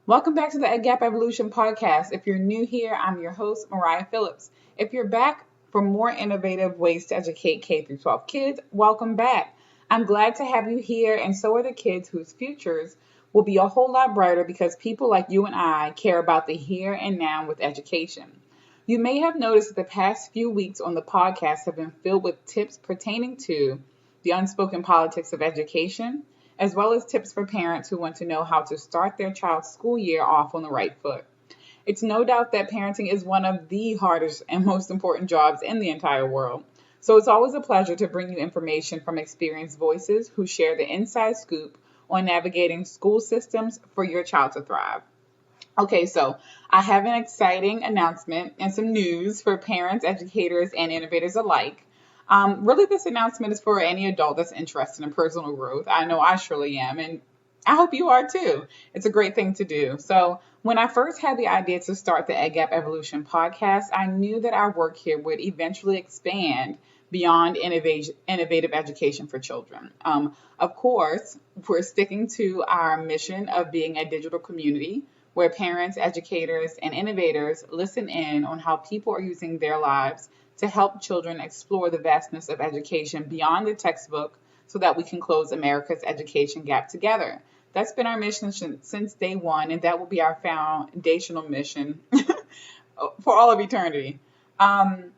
Welcome back to the Ed Gap Evolution podcast. If you're new here, I'm your host, Mariah Phillips. If you're back for more innovative ways to educate K through 12 kids, welcome back. I'm glad to have you here, and so are the kids whose futures will be a whole lot brighter because people like you and I care about the here and now with education. You may have noticed that the past few weeks on the podcast have been filled with tips pertaining to the unspoken politics of education, as well as tips for parents who want to know how to start their child's school year off on the right foot. It's no doubt that parenting is one of the hardest and most important jobs in the entire world. So it's always a pleasure to bring you information from experienced voices who share the inside scoop on navigating school systems for your child to thrive. Okay, so I have an exciting announcement and some news for parents, educators, and innovators alike. Really, this announcement is for any adult that's interested in personal growth. I know I surely am, and I hope you are too. It's a great thing to do. So, when I first had the idea to start the EdGap Evolution podcast, I knew that our work here would eventually expand beyond innovative education for children. Of course, we're sticking to our mission of being a digital community where parents, educators, and innovators listen in on how people are using their lives to help children explore the vastness of education beyond the textbook so that we can close America's education gap together. That's been our mission since day one, and that will be our foundational mission for all of eternity. And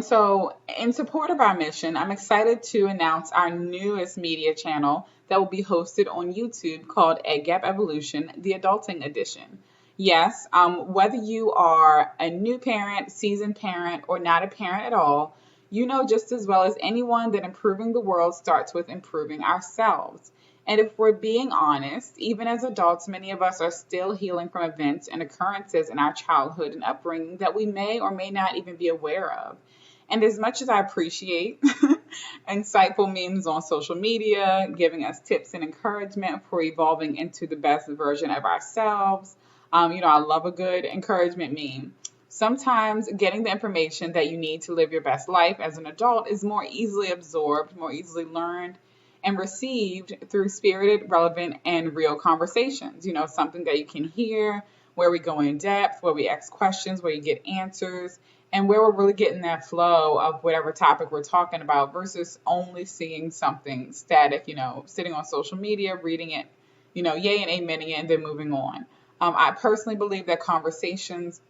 so, in support of our mission, I'm excited to announce our newest media channel that will be hosted on YouTube called EdGap Evolution, the Adulting Edition. Yes, whether you are a new parent, seasoned parent, or not a parent at all, you know just as well as anyone that improving the world starts with improving ourselves. And if we're being honest, even as adults, many of us are still healing from events and occurrences in our childhood and upbringing that we may or may not even be aware of. And as much as I appreciate insightful memes on social media, giving us tips and encouragement for evolving into the best version of ourselves, I love a good encouragement meme. Sometimes getting the information that you need to live your best life as an adult is more easily absorbed, more easily learned, and received through spirited, relevant, and real conversations. Something that you can hear, where we go in depth, where we ask questions, where you get answers, and where we're really getting that flow of whatever topic we're talking about versus only seeing something static, sitting on social media, reading it, yay and amening it, and then moving on. I personally believe that conversations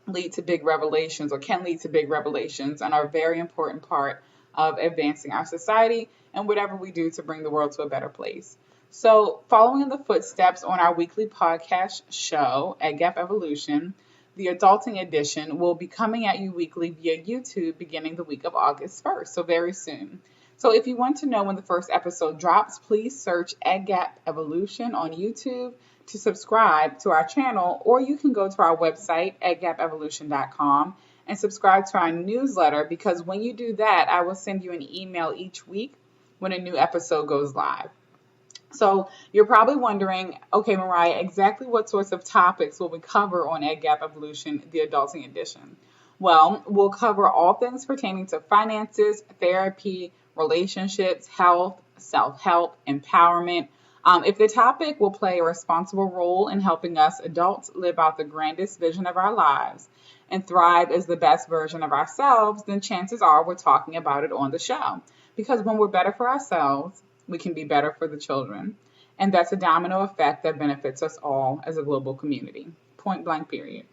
lead to big revelations or can lead to big revelations and are a very important part of advancing our society and whatever we do to bring the world to a better place. So, following in the footsteps on our weekly podcast show, EdGap Evolution, the Adulting Edition will be coming at you weekly via YouTube beginning the week of August 1st, so very soon. So if you want to know when the first episode drops, please search EdGap Evolution on YouTube to subscribe to our channel, or you can go to our website, edgapevolution.com, and subscribe to our newsletter, because when you do that, I will send you an email each week when a new episode goes live. So you're probably wondering, okay, Mariah, exactly what sorts of topics will we cover on EdGap Evolution, the Adulting Edition? Well, we'll cover all things pertaining to finances, therapy, relationships, health, self-help, empowerment. If the topic will play a responsible role in helping us adults live out the grandest vision of our lives and thrive as the best version of ourselves, then chances are we're talking about it on the show. Because when we're better for ourselves, we can be better for the children. And that's a domino effect that benefits us all as a global community. Point blank, period.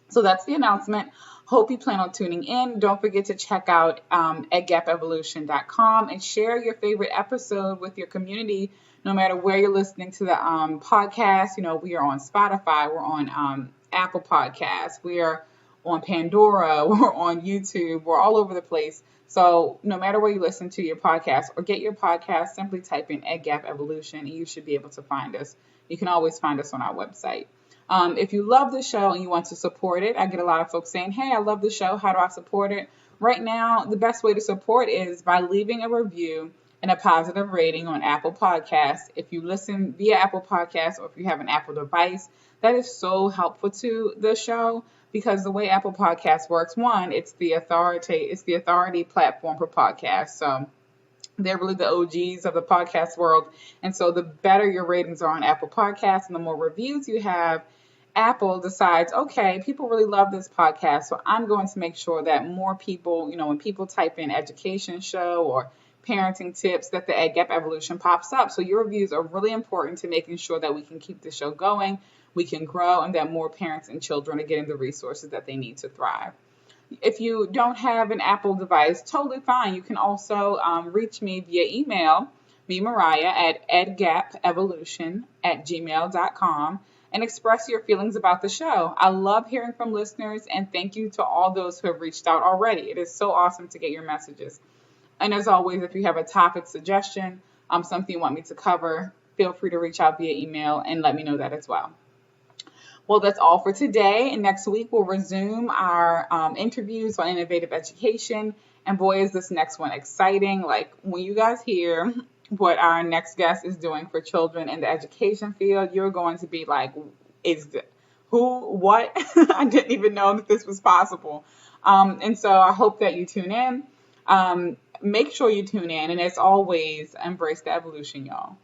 So that's the announcement. Hope you plan on tuning in. Don't forget to check out edgapevolution.com and share your favorite episode with your community, no matter where you're listening to the podcast. We are on Spotify. We're on Apple Podcasts. We are on Pandora. We're on YouTube. We're all over the place. So no matter where you listen to your podcast or get your podcast, simply type in EdGap Evolution and you should be able to find us. You can always find us on our website. If you love the show and you want to support it, I get a lot of folks saying, hey, I love the show. How do I support it? Right now, the best way to support is by leaving a review and a positive rating on Apple Podcasts. If you listen via Apple Podcasts or if you have an Apple device, that is so helpful to the show, because the way Apple Podcasts works, one, it's the authority platform for podcasts. So They're really the OGs of the podcast world. And so the better your ratings are on Apple Podcasts and the more reviews you have, Apple decides, okay, people really love this podcast. So I'm going to make sure that more people, when people type in education show or parenting tips, that the Ed Gap Evolution pops up. So your reviews are really important to making sure that we can keep the show going, we can grow, and that more parents and children are getting the resources that they need to thrive. If you don't have an Apple device, totally fine. You can also reach me via email, me, Mariah, at edgapevolution@gmail.com and express your feelings about the show. I love hearing from listeners, and thank you to all those who have reached out already. It is so awesome to get your messages. And as always, if you have a topic suggestion, something you want me to cover, feel free to reach out via email and let me know that as well. Well, that's all for today. And next week, we'll resume our interviews on innovative education. And boy, is this next one exciting. Like, when you guys hear what our next guest is doing for children in the education field, you're going to be like, is the, who, what? I didn't even know that this was possible. And so I hope that you tune in. Make sure you tune in. And as always, embrace the evolution, y'all.